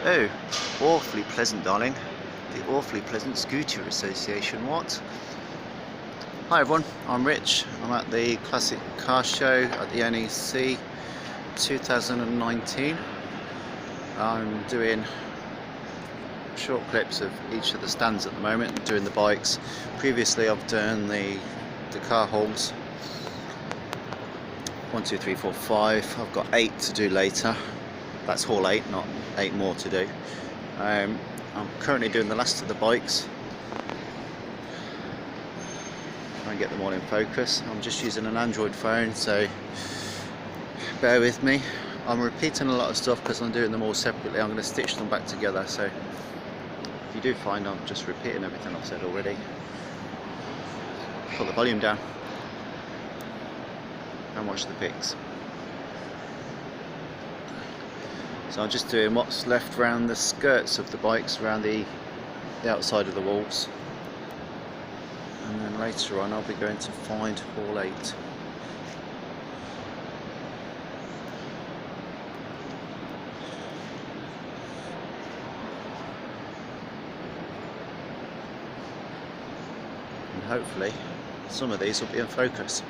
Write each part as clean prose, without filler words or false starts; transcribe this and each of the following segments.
Oh, awfully pleasant, darling. The Awfully Pleasant Scooter Association. What? Hi everyone, I'm Rich. I'm at the Classic Car Show at the NEC 2019. I'm doing short clips of each of the stands at the moment, doing the bikes. Previously I've done the car halls. 1, 2, 3, 4, 5. I've got 8 to do later. That's hall 8, not 8 more to do. I'm currently doing the last of the bikes. Try and get them all in focus. I'm just using an Android phone, so bear with me. I'm repeating a lot of stuff because I'm doing them all separately. I'm going to stitch them back together, so if you do find I'm just repeating everything I've said already, put the volume down and watch the pics. So I'm just doing what's left around the skirts of the bikes, around the outside of the walls, and then later on I'll be going to find hall 8. And hopefully some of these will be in focus.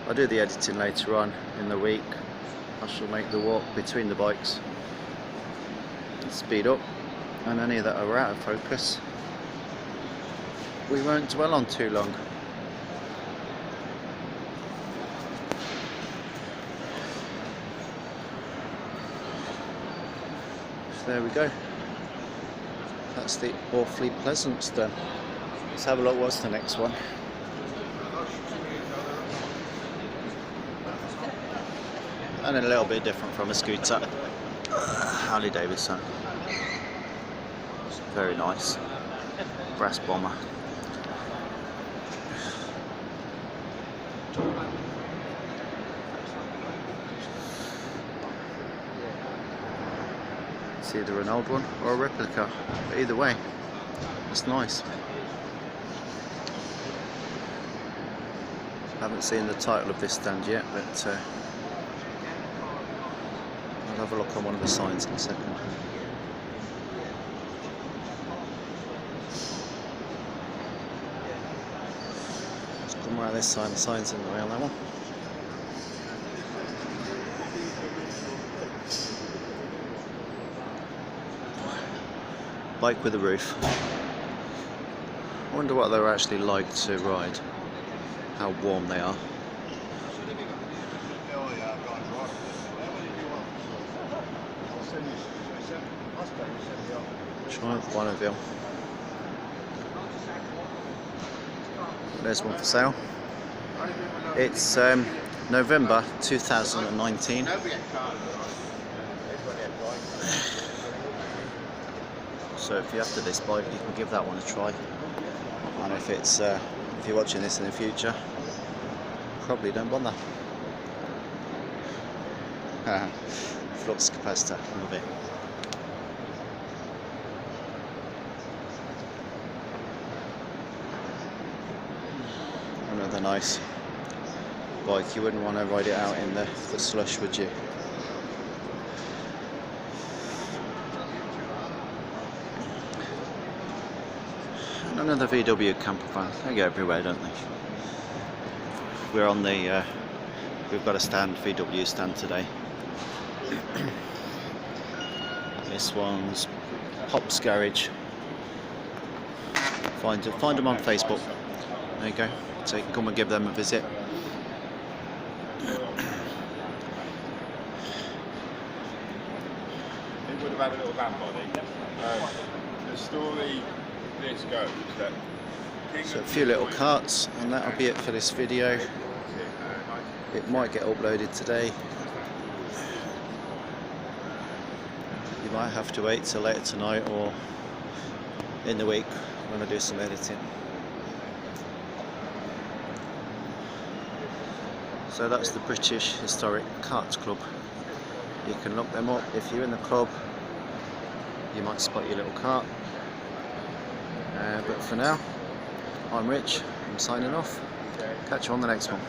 I'll do the editing later on in the week. I shall make the walk between the bikes speed up, and any that are out of focus we won't dwell on too long. So there we go. That's the Awfully Pleasant done. Let's have a look what's the next one. And a little bit different from a scooter. Harley Davidson. Very nice. Brass bomber. It's either an old one or a replica, but either way, it's nice. I haven't seen the title of this stand yet, but I'll have a look on one of the signs in a second. Let's come around this side, the sign's in the way on that one. Bike with a roof. I wonder what they're actually like to ride, how warm they are. Try one of you. There's one for sale. It's November 2019. So if you're after this bike, you can give that one a try. And if you're watching this in the future, probably don't bother. Flux capacitor, love it. Another nice bike. You wouldn't want to ride it out in the slush, would you? And another VW camper van. They go everywhere, don't they? We're on the we've got a VW stand today. This one's Pop's Garage. Find them on Facebook. There you go. So you can come and give them a visit. It would have had a little van body. The story this goes that... So a few little karts, and that'll be it for this video. It might get uploaded today. You might have to wait till later tonight or in the week when I do some editing. So that's the British Historic Kart Club. You can look them up. If you're in the club, you might spot your little kart. But for now, I'm Rich. I'm signing off. Catch you on the next one.